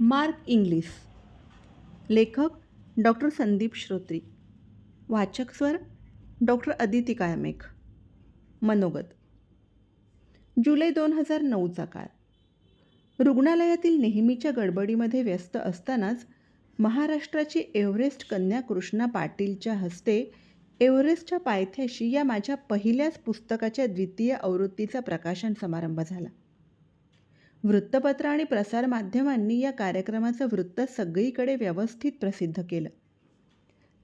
Mark English. लेखक doctor Sandeep श्रोत्री. वाचक स्वर डॉक्टर अदिती कायमेघ. मनोगत. जुलै 2009चा काळ. रुग्णालयातील नेहमीच्या गडबडीमध्ये व्यस्त असतानाच महाराष्ट्राची एव्हरेस्ट कन्या कृष्णा पाटीलच्या हस्ते एव्हरेस्टच्या पायथ्याशी या माझ्या पहिल्याच पुस्तकाच्या द्वितीय आवृत्तीचा प्रकाशन समारंभ झाला. वृत्तपत्र आणि प्रसारमाध्यमांनी या कार्यक्रमाचं वृत्त सगळीकडे व्यवस्थित प्रसिद्ध केलं.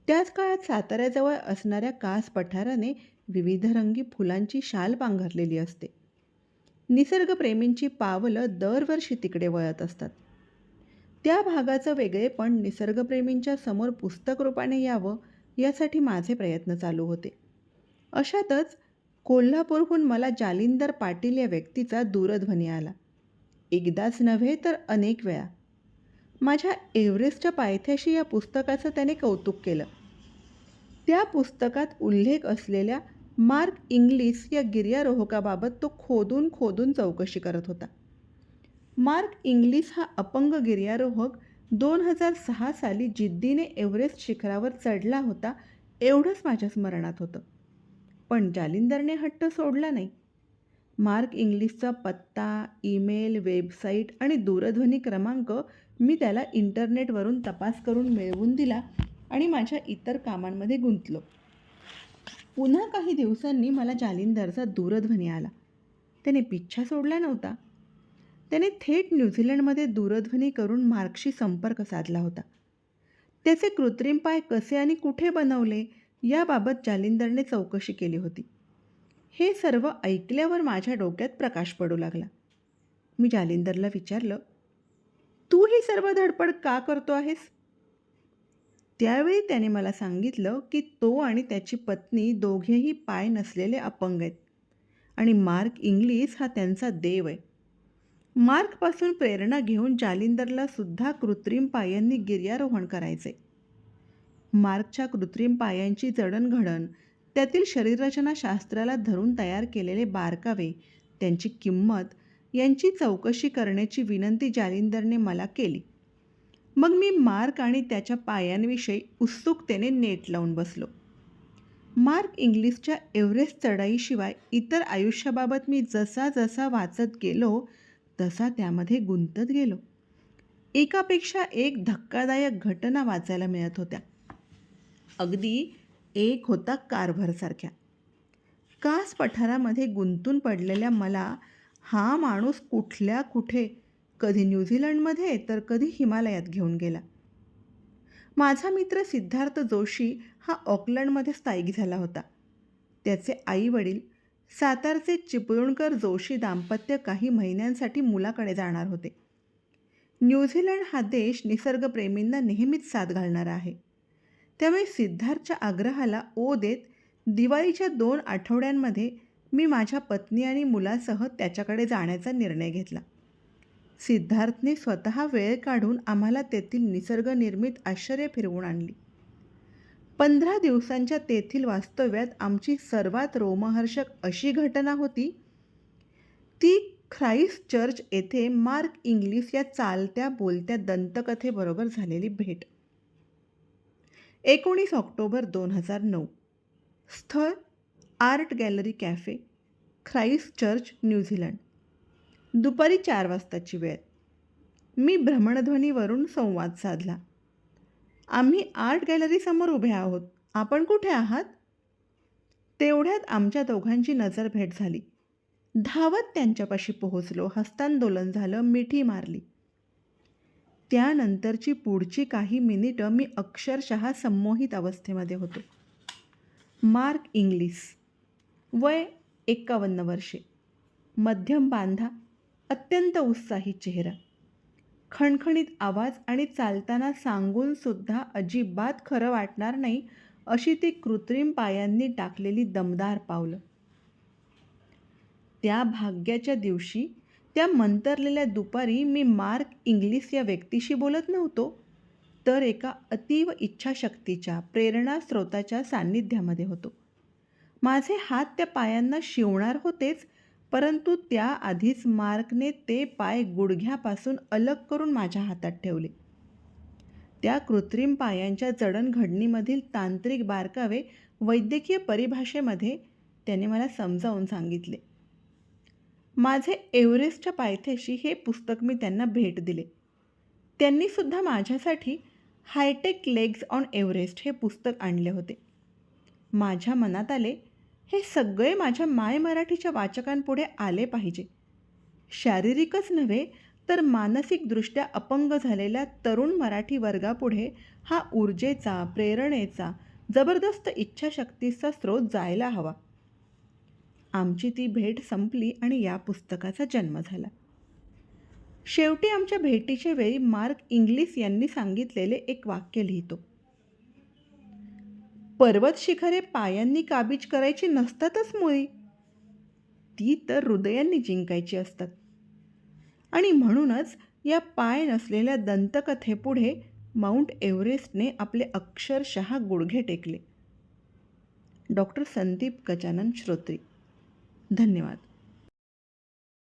त्याच काळात साताऱ्याजवळ असणाऱ्या कास पठाराने विविधरंगी फुलांची शाल पांघरलेली असते. निसर्गप्रेमींची पावलं दरवर्षी तिकडे वळत असतात. त्या भागाचं वेगळेपण निसर्गप्रेमींच्या समोर पुस्तक रूपाने यावं यासाठी माझे प्रयत्न चालू होते. अशातच कोल्हापूरहून मला जालिंदर पाटील या व्यक्तीचा दूरध्वनी आला. एकदाच नव्हे तर अनेक वेळा. माझ्या एव्हरेस्टच्या पायथ्याशी या पुस्तकाचं त्याने कौतुक केलं. त्या पुस्तकात उल्लेख असलेल्या मार्क इंग्लिस या गिर्यारोहकाबाबत तो खोदून खोदून चौकशी करत होता. मार्क इंग्लिस हा अपंग गिर्यारोहक 2006 साली जिद्दीने एव्हरेस्ट शिखरावर चढला होता एवढंच माझ्या स्मरणात होतं. पण जालिंदरने हट्ट सोडला नाही. मार्क इंग्लिसचा पत्ता, ईमेल, वेबसाईट आणि दूरध्वनी क्रमांक मी त्याला इंटरनेटवरून तपास करून मिळवून दिला आणि माझ्या इतर कामांमध्ये गुंतलो. पुन्हा काही दिवसांनी मला जालिंदरचा दूरध्वनी आला. त्याने पिच्छा सोडला नव्हता. त्याने थेट न्यूझीलंडमध्ये दूरध्वनी करून मार्कशी संपर्क साधला होता. त्याचे कृत्रिम पाय कसे आणि कुठे बनवले याबाबत जालिंदरने चौकशी केली होती. हे सर्व ऐकल्यावर माझ्या डोक्यात प्रकाश पडू लागला. मी जालिंदरला विचारलं, तू ही सर्व धडपड का करतो आहेस? त्यावेळी त्याने मला सांगितलं की तो आणि त्याची पत्नी दोघेही पाय नसलेले अपंग आहेत आणि मार्क इंग्लिस हा त्यांचा देव आहे. मार्कपासून प्रेरणा घेऊन जालिंदरला सुद्धा कृत्रिम पायांनी गिर्यारोहण करायचे. मार्कच्या कृत्रिम पायांची जडणघडण, त्यातील शरीररचनाशास्त्राला धरून तयार केलेले बारकावे, त्यांची किंमत यांची चौकशी करण्याची विनंती जालिंदरने मला केली. मग मी मार्क आणि त्याच्या पायांविषयी उत्सुकतेने नेट लावून बसलो. मार्क इंग्लिसच्या एव्हरेस्ट चढाईशिवाय इतर आयुष्याबाबत मी जसा जसा वाचत गेलो तसा त्यामध्ये गुंतत गेलो. एकापेक्षा एक धक्कादायक घटना वाचायला मिळत होत्या. अगदी एक होता कारभारसारख्या. कास पठारामध्ये गुंतून पडलेल्या मला हा माणूस कुठल्या कुठे, कधी न्यूझीलंडमध्ये तर कधी हिमालयात घेऊन गेला. माझा मित्र सिद्धार्थ जोशी हा ऑकलंडमध्ये स्थायिक झाला होता. त्याचे आईवडील सातारचे चिपळूणकर जोशी दाम्पत्य काही महिन्यांसाठी मुलाकडे जाणार होते. न्यूझीलंड हा देश निसर्गप्रेमींना नेहमीच साथ घालणारा आहे. त्यामुळे सिद्धार्थच्या आग्रहाला ओ देत दिवाळीच्या 2 आठवड्यांमध्ये मी माझ्या पत्नी आणि मुलासह त्याच्याकडे जाण्याचा निर्णय घेतला. सिद्धार्थने स्वतः वेळ काढून आम्हाला तेथील निसर्गनिर्मित आश्चर्य फिरवून आणली. 15 दिवसांच्या तेथील वास्तव्यात आमची सर्वात रोमहर्षक अशी घटना होती ती ख्राईस्ट चर्च येथे मार्क इंग्लिस या चालत्या बोलत्या दंतकथेबरोबर झालेली भेट. 19 ऑक्टोबर 2009. स्थळ art gallery cafe, Christ church, New Zealand. दुपारी 4 वाजताची वेळ. मी भ्रमणध्वनीवरून संवाद साधला. आम्ही आर्ट गॅलरीसमोर उभे आहोत. आपण कुठे आहात? तेवढ्यात आमच्या दोघांची नजरभेट झाली. धावत त्यांच्यापाशी पोहोचलो. हस्तांदोलन झालं, मिठी मारली. त्यानंतरची पुढची काही मिनिटं मी अक्षरशः संमोहित अवस्थेमध्ये होतो. मार्क इंग्लिस, वय 51 वर्षे, मध्यम बांधा, अत्यंत उत्साही चेहरा, खणखणीत आवाज आणि चालताना सांगूनसुद्धा अजिबात खरं वाटणार नाही अशी ती कृत्रिम पायांनी टाकलेली दमदार पावलं. त्या भाग्याच्या दिवशी, त्या मंतरलेल्या दुपारी मी मार्क इंग्लिस या व्यक्तीशी बोलत नव्हतो, तर एका अतीव इच्छाशक्तीच्या, प्रेरणास्रोताच्या सान्निध्यामध्ये होतो. माझे हात त्या पायांना शिवणार होतेच, परंतु त्याआधीच मार्कने ते पाय गुडघ्यापासून अलग करून माझ्या हातात ठेवले. त्या कृत्रिम पायांच्या जडणघडणीमधील तांत्रिक बारकावे वैद्यकीय परिभाषेमध्ये त्याने मला समजावून सांगितले. माझे एव्हरेस्टच्या पायथ्याशी हे पुस्तक मी त्यांना भेट दिले. त्यांनीसुद्धा माझ्यासाठी हायटेक लेग्स ऑन एव्हरेस्ट हे पुस्तक आणले होते. माझ्या मनात आले, हे सगळे माझ्या माय मराठीच्या वाचकांपुढे आले पाहिजे. शारीरिकच नव्हे तर मानसिकदृष्ट्या अपंग झालेल्या तरुण मराठी वर्गापुढे हा ऊर्जेचा, प्रेरणेचा, जबरदस्त इच्छाशक्तीचा स्रोत जायला हवा. आमची ती भेट संपली आणि या पुस्तकाचा जन्म झाला. शेवटी आमच्या भेटीच्या वेळी मार्क इंग्लिस यांनी सांगितलेले एक वाक्य लिहितो. पर्वत शिखरे पायांनी काबीज करायची नसतातच मुळी, ती तर हृदयांनी जिंकायची असतात. आणि म्हणूनच या पाय नसलेल्या दंतकथेपुढे माउंट एव्हरेस्टने आपले अक्षरशः गुडघे टेकले. डॉक्टर संदीप गजानन श्रोत्री. धन्यवाद.